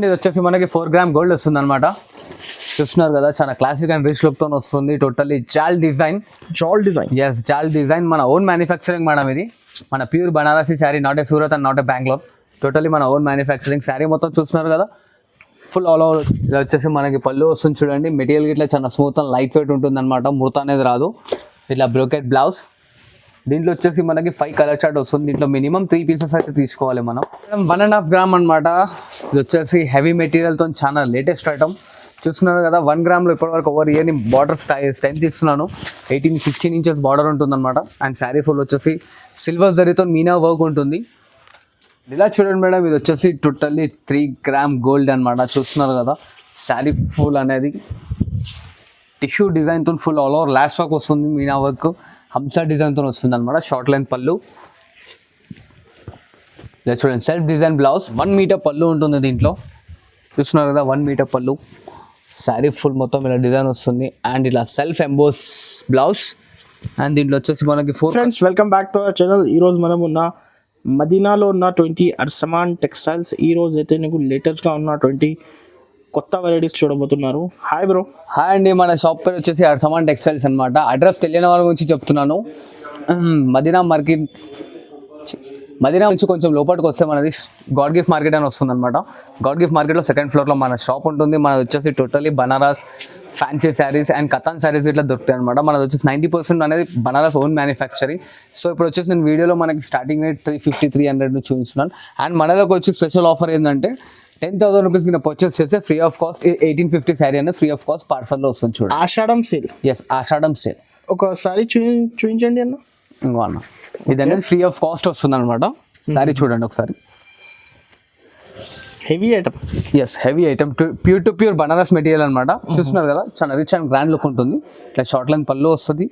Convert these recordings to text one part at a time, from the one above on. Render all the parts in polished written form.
ఇది వచ్చేసి మనకి 4 గ్రామ్ గోల్డ్ వస్తుంది అనమాట. చూస్తున్నారు కదా, చాలా క్లాసిక్ అండ్ రిచ్ లుక్ తో వస్తుంది. టోటల్లీ జాల్ డిజైన్. ఎస్, జాల్ డిజైన్ మన ఓన్ మ్యానుఫ్యాక్చరింగ్ మేడం. ఇది మన pure Banarasi sari, not a Surat and not a Bengaluru. Totally మన ఓన్ మ్యానుఫ్యాక్చరింగ్ శారీ మొత్తం చూస్తున్నారు కదా. ఫుల్ ఆల్ ఓవర్ ఇలా వచ్చేసి మనకి పళ్ళు వస్తుంది చూడండి. మెటీరియల్ ఇట్లా చాలా స్మూత్ అండ్ లైట్ వెయిట్ ఉంటుంది అనమాట. ముడత అనేది రాదు. ఇట్లా బ్రోకెట్ బ్లౌజ్. దీంట్లో వచ్చేసి మనకి 5 కలర్ చార్ట్ వస్తుంది. దీంట్లో మినిమం 3 పీసెస్ అయితే తీసుకోవాలి మనం. 1.5 గ్రామ్ అనమాట. ఇది వచ్చేసి హెవీ మెటీరియల్తో చాలా లేటెస్ట్ ఐటమ్. చూస్తున్నారు కదా, 1 గ్రామ్లో ఇప్పటివరకు ఓవర్ ఇయర్ని బార్డర్ స్ట్రెంత్ ఇస్తున్నాను. 16 ఇంచెస్ బార్డర్ ఉంటుంది అనమాట. అండ్ శారీ ఫుల్ వచ్చేసి సిల్వర్ జరీతో మీనా వర్క్ ఉంటుంది. ఇలా చూడండి మేడం, ఇది వచ్చేసి టోటల్లీ 3 గ్రామ్ గోల్డ్ అనమాట. చూస్తున్నారు కదా, శారీ ఫుల్ అనేది టిష్యూ డిజైన్తో full all over last work వస్తుంది. మీనా వర్క్ హంసా డిజైన్తో వస్తుంది అనమాట. షార్ట్ లెంత్ పళ్ళు. ఇలా చూడండి, సెల్ఫ్ డిజైన్ బ్లౌజ్. 1 మీటర్ పళ్ళు ఉంటుంది దీంట్లో. చూస్తున్నారు కదా, 1 మీటర్ పళ్ళు. శారీ ఫుల్ మొత్తం ఇలా డిజైన్ వస్తుంది. అండ్ ఇలా సెల్ఫ్ ఎంబోస్ బ్లౌజ్. అండ్ దీంట్లో వచ్చేసి మనకి 4 friends, welcome back to our channel. ఈరోజు మనం ఉన్న మదీనాలో ఉన్న 20 అర్సమాన్ టెక్స్టైల్స్. ఈరోజు అయితే నీకు లేటెస్ట్గా ఉన్న 20 కొత్త వెరైటీస్ చూడబోతున్నారు. Hi bro. హాయ్ అండి, మన షాప్ పేరు వచ్చేసి అర్సమాన్ టెక్స్టైల్స్ అనమాట. అడ్రస్ తెలియని వారి గురించి చెప్తున్నాను. మదీనా నుంచి కొంచెం లోపలికి వస్తే మనది గాడ్ గిఫ్ట్ మార్కెట్ అని వస్తుంది అనమాట. గాడ్ గిఫ్ట్ మార్కెట్లో 2nd ఫ్లోర్లో మన షాప్ ఉంటుంది. మనది వచ్చేసి totally Banaras fancy saris and Katan saris ఇట్లా దొరుకుతాయి అనమాట. మనది వచ్చేసి 90% అనేది బనారస్ ఓన్ మ్యానుఫ్యాక్చరింగ్. సో ఇప్పుడు వచ్చేసి నేను వీడియోలో మనకి స్టార్టింగ్ రేట్ 350, 300 నుంచి చూపిస్తున్నాను. అండ్ మన దగ్గర వచ్చి స్పెషల్ ఆఫర్ ఏంటంటే 10,000 రూపీస్ కింద పర్చేస్ చేస్తే ఫ్రీ ఆఫ్ కాస్ట్ 1850 శారీ అనేది ఫ్రీ ఆఫ్ కాస్ట్ పార్సల్లో వస్తుంది. చూడండి, ఆషాఢం సేల్. ఎస్, ఆషాఢం సేల్. ఒకసారి చూపించండి అన్న. ఇంకో అన్న, ఇది అనేది ఫ్రీ ఆఫ్ కాస్ట్ వస్తుంది అనమాట. శారీ చూడండి ఒకసారి. Heavy item. Yes, heavy item. Pure to pure Banaras material అనమాట. చూస్తున్నారు కదా, చాలా రిచ్ అండ్ గ్రాండ్ లుక్ ఉంటుంది. ఇట్లా షార్ట్ లెంత్ పళ్ళు వస్తుంది.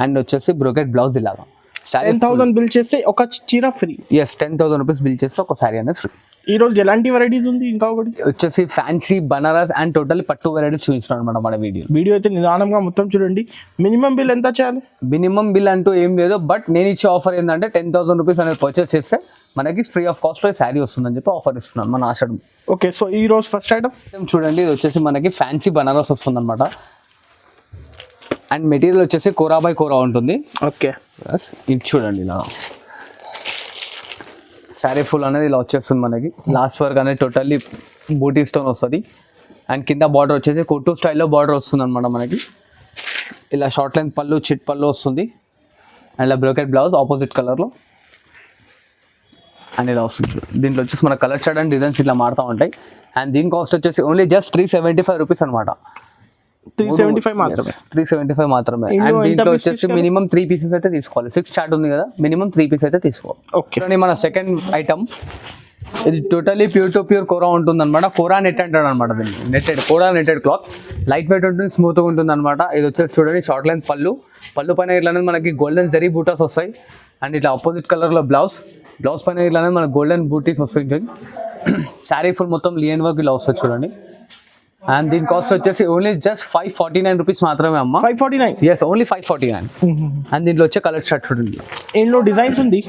అండ్ వచ్చేసి బ్రోకెట్ బ్లౌజ్ ఇలాగా. 10,000 బిల్ చేస్తే ఒక చీర ఫ్రీ. ఎస్, 10,000 రూపీస్ బిల్ చేస్తే ఒక శారీ అనేది ఫ్రీ. ఈ రోజు ఎలాంటి వెరైటీస్ ఉంది? ఇంకా ఒకటి వచ్చేసి ఫ్యాన్సీ బనారస్ అండ్ టోటల్ పట్టు వెరైటీస్ చూపిస్తున్నాం అనమాట మన వీడియో అయితే నిదానంగా మొత్తం చూడండి. మినిమం బిల్ ఎంత చేయాలి? మినిమం బిల్ అంటూ ఏం లేదు. బట్ నేను ఇచ్చే ఆఫర్ ఏంటంటే 10,000 రూపీస్ అనేది పర్చేస్ చేస్తే మనకి ఫ్రీ ఆఫ్ కాస్ట్ లో శారీ వస్తుందని చెప్పి ఆఫర్ ఇస్తున్నాను మన ఆషాఢం. ఓకే, సో ఈ రోజు ఫస్ట్ ఐటమ్ చూడండి. ఇది వచ్చేసి మనకి ఫ్యాన్సీ బనారస్ వస్తుంది అనమాట. అండ్ మెటీరియల్ వచ్చేసి కోరా బై కోరా ఉంటుంది. ఓకే, ఇది చూడండి, ఇలా శారీ ఫుల్ అనేది ఇలా వచ్చేస్తుంది మనకి. లాస్ట్ వర్క్ అనేది టోటల్లీ బూటీస్తో వస్తుంది. అండ్ కింద బార్డర్ వచ్చేసి కొట్టు స్టైల్లో బార్డర్ వస్తుంది అనమాట మనకి. ఇలా షార్ట్ లెంత్ పళ్ళు, చిట్ పళ్ళు వస్తుంది. అండ్ ఇలా బ్రోకెట్ బ్లౌజ్ ఆపోజిట్ కలర్లో అండ్ ఇలా వస్తుంది. దీంట్లో వచ్చేసి మన కలర్ చార్ట్ అండ్ డిజైన్స్ ఇట్లా మారుతూ ఉంటాయి. అండ్ దీని కాస్ట్ వచ్చేసి ఓన్లీ జస్ట్ 375 రూపీస్ అనమాట. 375 మాత్రమే. 375 మాత్రమే. అండ్ దీంట్లో వచ్చేసి మినిమం 3 పీసెస్ అయితే తీసుకోవాలి. 6 స్టార్ట్ ఉంది కదా, మినిమం 3 పీసెస్ అయితే తీసుకోవాలి. ఓకే, మన సెకండ్ ఐటమ్ ఇది టోటలీ ప్యూర్ టు ప్యూర్ కోరా ఉంటుంది అనమాట. కోరా నెట్ అంటాడు అనమాట. దీన్ని నెట్టెడ్, కోరా నెట్టెడ్ క్లాత్. లైట్ వెయిట్ ఉంటుంది, స్మూత్గా ఉంటుంది అనమాట. ఇది వచ్చేసి చూడండి, షార్ట్ లెంత్ పళ్ళు. పళ్ళు పైన ఇట్లా అనేది మనకి గోల్డెన్ జరీ బూటాస్ వస్తాయి. అండ్ ఇట్లా ఆపోజిట్ కలర్లో బ్లౌజ్. బ్లౌజ్ పైన ఇట్లా అనేది మనకి గోల్డెన్ బూటీస్ వస్తాయి. శారీ ఫుల్ మొత్తం లియన్ వర్క్ ఇలా వస్తుంది చూడండి. అండ్ దీని కాస్ట్ వచ్చేసి ఓన్లీ జస్ట్ 549 రూపీస్ మాత్రమే అమ్మ. 549? Yes, only 549. అండ్ దీంట్లో వచ్చే కలర్ షర్ట్ చూడండి. ఇందులో డిజైన్స్ ఉంది.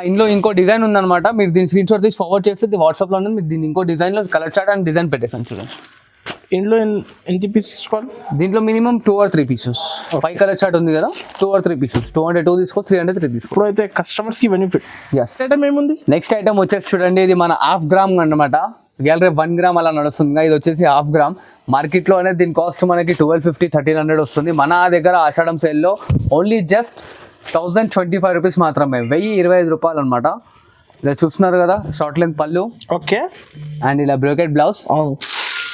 ఇందులో ఇంకో డిజైన్ ఉందన్నమాట. మీరు దీని స్క్రీన్ షాట్ తీసి ఫార్వర్డ్ చేస్తే వాట్సాప్లో ఉంది. మీరు దీన్ని ఇంకో డిజైన్లో కలర్ చార్ట్ అండ్ డిజైన్ పెట్టేసాను చూడండి. ఇందులో ఎన్ని పీసెస్ తీసుకోవాలి? దీంట్లో minimum 2 or 3 pieces. 5 colour chart ఉంది కదా, 2 or 3 పీసెస్. 202 తీసుకో, 303 తీసుకో. ఇప్పుడు అయితే కస్టమర్స్ కి బెనిఫిట్. ఎస్. ఐటమ్ ఏముంది? నెక్స్ట్ ఐటమ్ వచ్చేసి చూడండి, ఇది మన 1/2 గ్రామ్ అనమాట. గ్యాలరీ 1 గ్రామ్ అలా నడుస్తుంది. ఇది వచ్చేసి 1/2 గ్రామ్. మార్కెట్లో అనేది దీని కాస్ట్ మనకి 1250, 1300 వస్తుంది. మన దగ్గర ఆషాఢం సేల్లో ఓన్లీ జస్ట్ 1025 రూపీస్ మాత్రమే. 1025 రూపాయలు అనమాట. ఇలా చూస్తున్నారు కదా, షార్ట్ లెంత్ పళ్ళు. ఓకే, అండ్ ఇలా బ్రోకెట్ బ్లౌజ్.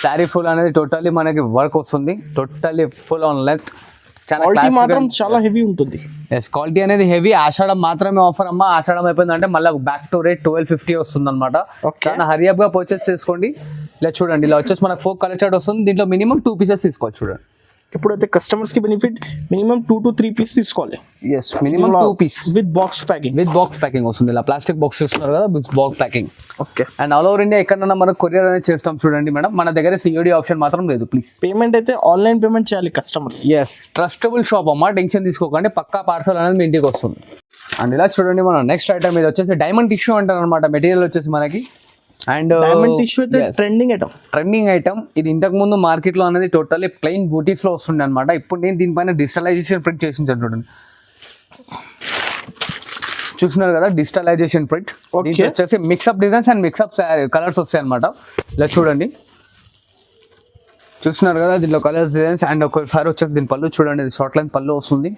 శారీ ఫుల్ అనేది టోటల్లీ మనకి వర్క్ వస్తుంది. Totally full on length. Quality మాత్రం చాలా హెవీ ఉంటుంది. ఎస్, క్వాలిటీ అనేది హెవీ. ఆషాఢం మాత్రమే ఆఫర్ అమ్మ. ఆషాఢం అయిపోయిందంటే మళ్ళీ బ్యాక్ టు రేట్ 1250 వస్తుంది అనమాట. చాలా హరియప్ గా పర్చేస్ చేసుకోండి. ఇలా చూడండి, ఇలా వచ్చేసి మనకు 4 కలర్ చార్ట్ వస్తుంది. దీంట్లో మినిమం 2 పీసెస్ తీసుకోవచ్చు. చూడండి, ఇప్పుడైతే కస్టమర్స్ కి బెనిఫిట్ మినిమం 2 to 3 పీస్ తీసుకోవాలి. Yes, minimum 2 piece with box packing. With box packing వస్తుంది. ఇలా ప్లాస్టిక్ బాక్స్ చూస్తున్నారు కదా, with box packing. Okay, and all over India ఎక్కడన్నా మనం కొరియర్ అనేది చేస్తాం చూడండి మేడం. మన దగ్గర సిఓడి ఆప్షన్ మాత్రం లేదు. ప్లీజ్ పేమెంట్ అయితే ఆన్లైన్ పేమెంట్ చేయాలి కస్టమర్స్. ఎస్, ట్రస్టబుల్ షాప్ అమ్మ. టెన్షన్ తీసుకోకండి, పక్కా పార్సల్ అనేది మీ ఇంటికి వస్తుంది. అండ్ ఇలా చూడండి, మన నెక్స్ట్ ఐటమ్ ఇది వచ్చేసి డైమండ్ టిష్యూ అంటారు అనమాట. మెటీరియల్ వచ్చేసి మనకి అండ్ డైమండ్ టిష్యూ అయితే ట్రెండింగ్ ఐటమ్. ట్రెండింగ్ ఐటమ్ ఇది. ఇంతకు ముందు మార్కెట్లో అనేది టోటల్లీ ప్లెయిన్ బూటీస్ లో వస్తుండే అనమాట. ఇప్పుడు నేను దీనిపైన డిజిటలైజేషన్ ప్రింట్ చేసి చూడండి, చూస్తున్నారు కదా, డిజిటలైజేషన్ ప్రింట్. దీంట్లో వచ్చేసి mix up designs and mix up colours వస్తాయి అనమాట. ఇలా చూడండి, చూస్తున్నారు కదా, దీంట్లో కలర్స్ డిజైన్స్. అండ్ ఒకసారి వచ్చేసి దీని పళ్ళు చూడండి, ఇది షార్ట్ లెంత్ పళ్ళు వస్తుంది.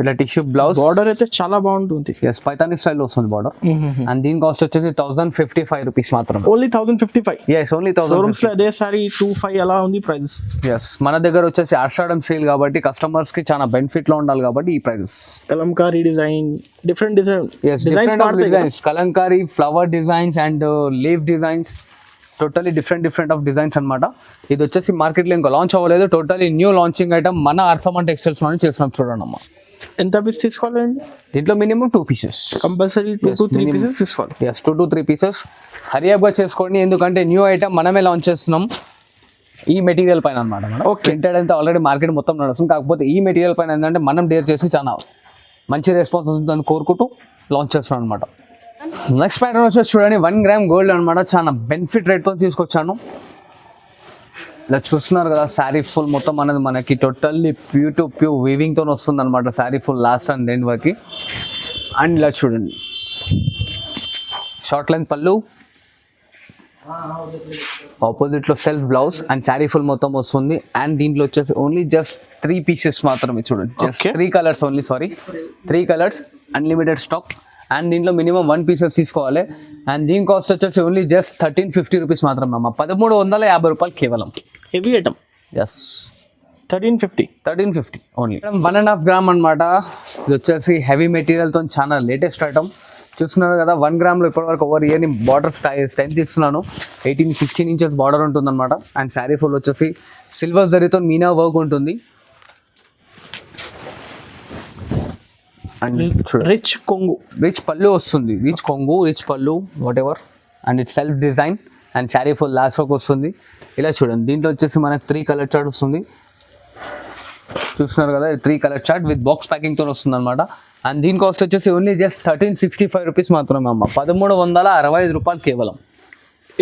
ఇట్లా టిష్యూ బ్లౌజ్. బార్డర్ అయితే చాలా బాగుంటుంది. ఎస్, పైతాని స్టైల్ వస్తుంది బార్డర్. అండ్ దీని కాస్ట్ వచ్చేసి 1055 రూపీస్ మాత్రమే. ఓన్లీ 1055. Yes, only 1000. షోరూమ్స్ లో అదే సారీ 25 అలా ఉంది ప్రైస్. ఎస్, మన దగ్గర వచ్చేసి ఆషాఢం సేల్ కాబట్టి కస్టమర్స్ కి చాలా బెనిఫిట్ లో ఉండాలి కాబట్టి ఈ prices. Kalamkari design, different designs, Kalamkari, flower designs and leaf designs, totally different of designs అనమాట. ఇది వచ్చేసి మార్కెట్లో ఇంకా లాంచ్ అవ్వలేదు, టోటలీ న్యూ లాంచింగ్ ఐటమ్ మన అర్సమన్ టెక్స్టైల్స్ లోనే చేస్తున్నాం. చూడండి అమ్మా, ఎంత పీస్ తీసుకోవాలండి? దీంట్లో minimum 2 pieces compulsory. 2 to 3 pieces తీసుకోవాలి. Yes, 2 to 3 pieces. హరియప్గా చేసుకోండి, ఎందుకంటే న్యూ ఐటమ్ మనమే లాంచ్ చేస్తున్నాం ఈ మెటీరియల్ పైన అనమాట. మనం ప్రింటెడ్ అయితే ఆల్రెడీ మార్కెట్ మొత్తం నడుస్తుంది, కాకపోతే ఈ మెటీరియల్ పైన ఏంటంటే మనం డేర్ చేసి చాలా మంచి రెస్పాన్స్ ఉంటుందని కోరుకుంటూ లాంచ్ చేస్తున్నాం అనమాట. నెక్స్ట్ ప్యాటర్న్ వచ్చేసి చూడండి, 1 gram గోల్డ్ అనమాట. చాలా బెనిఫిట్ రేట్తో తీసుకొచ్చాను. ఇలా చూస్తున్నారు కదా, శారీ ఫుల్ మొత్తం అనేది మనకి టోటల్లీ ప్యూర్ టు ప్యూర్ వీవింగ్తో వస్తుంది అనమాట. Sari full last and end వరకు. అండ్ ఇలా చూడండి, షార్ట్ లెంత్ పళ్ళు, ఆపోజిట్లో self blouse and sari full మొత్తం వస్తుంది. అండ్ దీంట్లో వచ్చేసి ఓన్లీ జస్ట్ 3 pieces మాత్రమే. చూడండి, just 3 colors only. 3 colors, unlimited stock. And దీంట్లో మినిమం 1 pieces తీసుకోవాలి. అండ్ దీని కాస్ట్ వచ్చేసి ఓన్లీ జస్ట్ 1350 రూపీస్ మాత్రమే అమ్మ. 1350 రూపాయలు కేవలం. Heavy item. Yes, 1350 only. 1.5 gram అనమాట. ఇది వచ్చేసి హెవీ మెటీరియల్తో చాలా లేటెస్ట్ ఐటమ్. చూస్తున్నారు కదా, 1 gramలో ఇప్పటివరకు ఓవర్ ఇయర్ని బార్డర్ స్ట్రెంత్ ఇస్తున్నాను. 16 inches బార్డర్ ఉంటుంది అనమాట. అండ్ శారీ ఫుల్ వచ్చేసి సిల్వర్ జరీతో మీనా వర్క్ ఉంటుంది. అండ్ రిచ్ కొంగు, రిచ్ పళ్ళు వస్తుంది, రిచ్ కొంగు, రిచ్ పళ్ళు, what ever. And it self design and sari full last వరకు వస్తుంది. ఇలా చూడండి, దీంట్లో వచ్చేసి మనకు 3 color చార్ట్ వస్తుంది. చూస్తున్నారు కదా, 3 color చార్ట్ విత్ బాక్స్ ప్యాకింగ్తో వస్తుంది అనమాట. అండ్ దీని కాస్ట్ వచ్చేసి ఓన్లీ జస్ట్ 1365 రూపీస్ మాత్రమే అమ్మ. 1365 రూపాయలు కేవలం.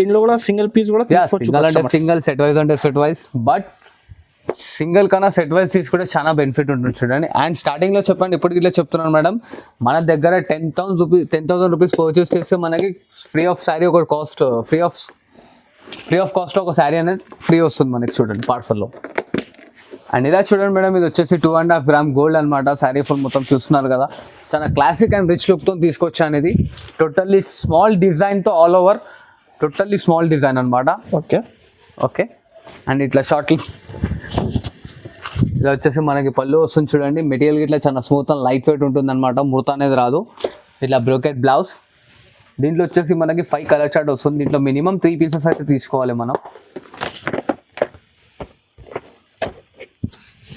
ఇందులో కూడా సింగిల్ పీస్ కూడా సింగల్ అంటే సింగల్, సెట్ వైజ్ అంటే సెట్ వైజ్. బట్ సింగిల్ కన్నా సెట్ వైజ్ తీసుకుంటే చాలా బెనిఫిట్ ఉంటుంది చూడండి. అండ్ స్టార్టింగ్లో చెప్పండి, ఇప్పుడు ఇట్లా చెప్తున్నాను మేడం, మన దగ్గర 10,000 రూపీస్ పర్చేస్ చేస్తే మనకి ఫ్రీ ఆఫ్ శారీ ఒక కాస్ట్, ఫ్రీ ఆఫ్ కాస్ట్లో ఒక శారీ అనేది ఫ్రీ వస్తుంది మనకి చూడండి పార్సల్లో. అండ్ ఇలా చూడండి మేడం, ఇది వచ్చేసి 2.5 gram గోల్డ్ అనమాట. శారీ ఫుల్ మొత్తం చూస్తున్నారు కదా, చాలా క్లాసిక్ అండ్ రిచ్ లుక్తో తీసుకొచ్చాను. ఇది టోటల్లీ స్మాల్ డిజైన్తో all over, totally small design అనమాట. ఓకే. అండ్ ఇట్లా షార్ట్లీ ఇలా వచ్చేసి మనకి పళ్ళు వస్తుంది చూడండి. మెటీరియల్ ఇట్లా చాలా స్మూత్ అండ్ లైట్ వెయిట్ ఉంటుంది అనమాట. ముడత అనేది రాదు. ఇట్లా బ్రోకెట్ బ్లౌజ్. దీంట్లో వచ్చేసి మనకి 5 color చార్ట్ వస్తుంది. దీంట్లో మినిమం 3 pieces అయితే తీసుకోవాలి మనం.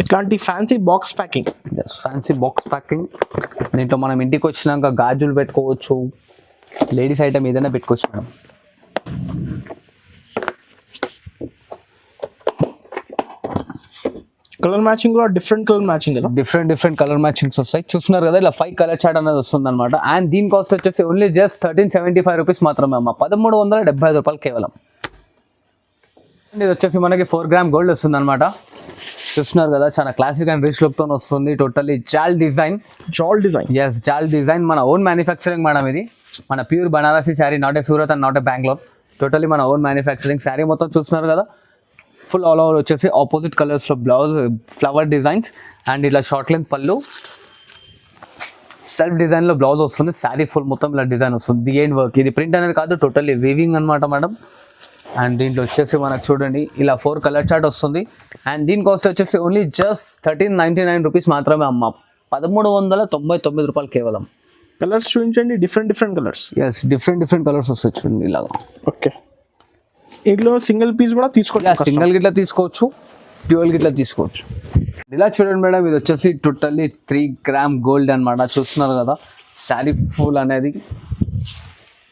ఇట్లాంటి ఫ్యాన్సీ బాక్స్ ప్యాకింగ్, దీంట్లో మనం ఇంటికి వచ్చినాక గాజులు పెట్టుకోవచ్చు, లేడీస్ ఐటమ్ ఏదైనా పెట్టుకోవచ్చు మేడం. కలర్ మ్యాచింగ్ కూడా డిఫరెంట్ కలర్ మ్యాచింగ్ కదా, డిఫరెంట్ కలర్ మ్యాచింగ్స్ వస్తాయి. చూస్తున్నారు కదా, ఇలా 5 color చార్ట్ అనేది వస్తుంది అనమాట. అండ్ దీని కాస్ట్ వచ్చేసి ఓన్లీ జస్ట్ 1375 రూపీస్ మాత్రమే అమ్మ. 1375 రూపాయలు కేవలం. ఇది వచ్చేసి మనకి 4 gram గోల్డ్ వస్తుంది అనమాట. చూస్తున్నారు కదా, చాలా క్లాసిక్ అండ్ రిచ్ లుక్తో వస్తుంది. టోటల్లీ జాల్ డిజైన్. ఎస్, జాల్ డిజైన్ మన ఓన్ మ్యానుఫ్యాక్చరింగ్ మేడం. ఇది మన pure Banarasi sari, not a Surat and not a Bengaluru. Totally మన ఓన్ మ్యానుఫ్యాక్చరింగ్ శారీ మొత్తం చూస్తున్నారు కదా. ఫుల్ ఆల్ ఓవర్ వచ్చేసి ఆపోజిట్ కలర్స్లో బ్లౌజ్, ఫ్లవర్ డిజైన్స్ అండ్ ఇలా షార్ట్ లెంత్ పళ్ళు, సెల్ఫ్ డిజైన్లో బ్లౌజ్ వస్తుంది. శారీ ఫుల్ మొత్తం ఇలా డిజైన్ వస్తుంది. The end work. ఇది ప్రింట్ అనేది కాదు, టోటల్లీ వీవింగ్ అనమాట మేడం. అండ్ దీంట్లో వచ్చేసి మనకు చూడండి ఇలా 4 color చార్ట్ వస్తుంది. అండ్ దీని కాస్ట్ వచ్చేసి ఓన్లీ జస్ట్ 1399 రూపీస్ మాత్రమే అమ్మ. 1399 రూపాయలు కేవలం. కలర్స్ చూపించండి, different colours. Yes, different colours వస్తాయి చూడండి ఇలాగా. ఓకే, ఇందులో సింగిల్ పీస్ కూడా తీసుకోవచ్చు, సింగిల్ గిట్లా తీసుకోవచ్చు, డ్యూయల్ గిట్లా తీసుకోవచ్చు. ఇలా చూడండి మేడం, ఇది వచ్చేసి టోటల్లీ 3 gram గోల్డ్ అనమాట. చూస్తున్నారు కదా, శారీ ఫుల్ అనేది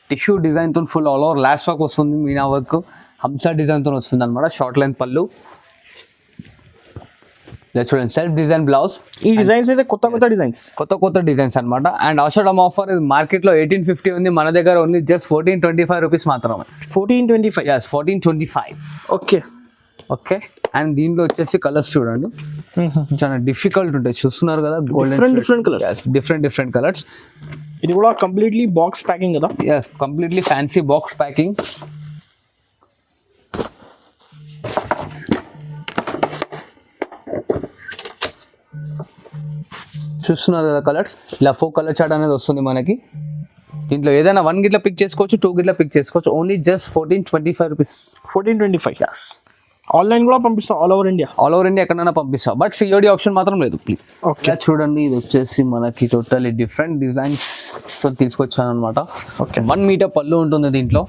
టిష్యూ డిజైన్తో full all over last work వస్తుంది. మీనా వర్క్, హంసా డిజైన్తో వస్తుంది అనమాట. షార్ట్ లెంత్ పళ్ళు, ఇలా చూడండి సెల్ఫ్ డిజైన్ బ్లౌజ్, ఈ డిజైన్స్ అయితే కొత్త డిజైన్స్. కొత్త డిజైన్స్ అనమాట. అండ్ ఆషాఢం ఆఫర్ మార్కెట్లో 1850 ఉంది, మన దగ్గర ఓన్లీ జస్ట్ 1425 రూపీస్ మాత్రమే. 1425. ఎస్ 1425. ఓకే. ఓకే. అండ్ దీంట్లో వచ్చేసి కలర్స్ చూడండి చాలా డిఫికల్ట్ ఉంటాయి, చూస్తున్నారు కదా, డిఫరెంట్ కలర్స్. Different colours. ఇది కూడా కంప్లీట్లీ బాక్స్ ప్యాకింగ్ కదా. Yes completely fancy box packing. చూస్తున్నారు కదా కలర్స్, ఇలా 4 కలర్ చార్ట్ అనేది వస్తుంది మనకి. దీంట్లో ఏదైనా 1 గిట్ల పిక్ చేసుకోవచ్చు, 2 గిట్ల పిక్ చేసుకోవచ్చు. Only just 1425 rupees. 1425. ఆన్లైన్ కూడా పంపిస్తాం all over India. All over India ఎక్కడైనా పంపిస్తాం, బట్ సిఓడి ఆప్షన్ మాత్రం లేదు ప్లీజ్. ఓకే. చూడండి ఇది వచ్చేసి మనకి టోటల్లీ డిఫరెంట్ డిజైన్స్ తో తీసుకొచ్చాను అనమాట. ఓకే. 1 మీటర్ పళ్ళు ఉంటుంది దీంట్లో,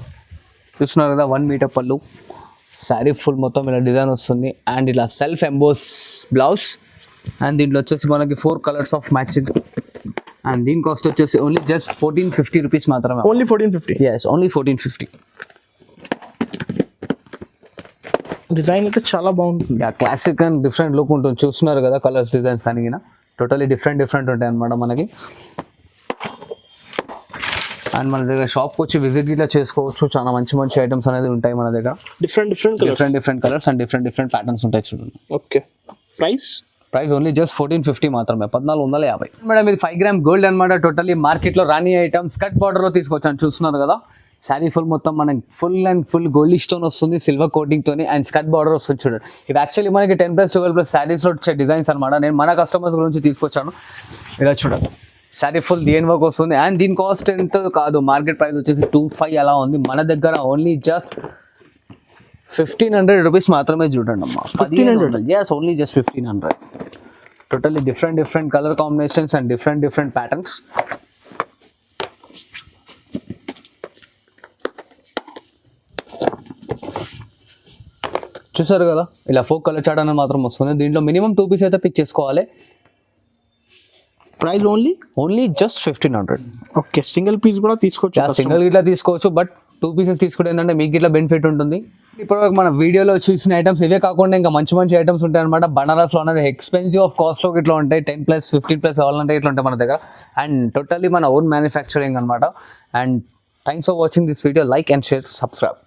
చూస్తున్నారు కదా, 1 మీటర్ పళ్ళు. శారీ ఫుల్ మొత్తం ఇలా డిజైన్ వస్తుంది. అండ్ ఇలా సెల్ఫ్ ఎంబోస్ బ్లౌజ్. అండ్ దీంట్లో వచ్చేసి మనకి 4 కలర్స్ ఆఫ్ మ్యాచింగ్. అండ్ దీని కాస్ట్ వచ్చేసి ఓన్లీ జస్ట్ 1450 రూపీస్ మాత్రమే. ఓన్లీ 1450. Yes only 1450. డిజైన్ అయితే చాలా బాగుంటుంది. క్లాసిక్ అండ్ డిఫరెంట్ లుక్ ఉంటుంది, చూస్తున్నారు కదా కలర్స్ డిజైన్స్ కానీ టోటలీ డిఫరెంట్ ఉంటాయి అనమాట మనకి. అండ్ మన దగ్గర షాప్కి వచ్చి విజిట్ ఇట్లా చేసుకోవచ్చు, చాలా మంచి ఐటమ్స్ అనేది ఉంటాయి మన దగ్గర. Different colours and different patterns ఉంటాయి చూడండి. ఓకే. ప్రైస్ ఓన్లీ జస్ట్ 1450 మాత్రమే, 1450. మేడం ఇది 5 గ్రామ్ గోల్డ్ అనమాట. టోటల్లీ మార్కెట్లో రాని ఐటమ్స్ కట్ బార్డర్లో తీసుకొచ్చాను, చూస్తున్నారు కదా. శారీ ఫుల్ మొత్తం మనకి ఫుల్ గోల్డ్ స్టోన్ వస్తుంది సిల్వర్ కోటింగ్ తోని. అండ్ స్కట్ బార్డర్ వస్తుంది చూడండి. ఇవి యాక్చువల్లీ మనకి 10+12+ శారీస్లో వచ్చే డిజైన్స్ అనమాట. నేను మన కస్టమర్స్ గురించి తీసుకొచ్చాను. ఇలా చూడండి శారీ ఫుల్ డిఎన్ వర్క్ వస్తుంది. అండ్ దీని కాస్ట్ ఎంత కాదు, మార్కెట్ ప్రైస్ వచ్చేసి 25 అలా ఉంది. మన దగ్గర ఓన్లీ జస్ట్ 1500 రూపీస్ మాత్రమే. చూడండి అమ్మా, 1500. Yes only just 1500. Totally different colour combinations and different patterns. చూసారు కదా, ఇలా 4 కలర్ చార్ట్ అనేది మాత్రం వస్తుంది. దీంట్లో మినిమం 2 పీస్ అయితే పిక్ చేసుకోవాలి. Price only just 1500. Okay. Single piece కూడా తీసుకోవచ్చు, సింగిల్ గిట్లా తీసుకోవచ్చు, బట్ 2 పీసెస్ తీసుకుంటే ఏంటంటే మీకు ఇట్లా బెనిఫిట్ ఉంటుంది. ఇప్పుడు మన వీడియోలో చూసిన ఐటమ్స్ ఇవే కాకుండా ఇంకా మంచి ఐటమ్స్ ఉంటాయి అనమాట. బనారస్లో అనేది ఎక్స్పెన్సివ్ ఆఫ్ కాస్ట్లో ఇట్లా ఉంటాయి, 10+, 15+ కావాలంటే ఇట్లా ఉంటాయి మన దగ్గర. అండ్ టోటల్లీ మన ఓన్ మ్యానుఫ్యాక్చరింగ్ అనమాట. And thanks for watching this video. Like and share, subscribe.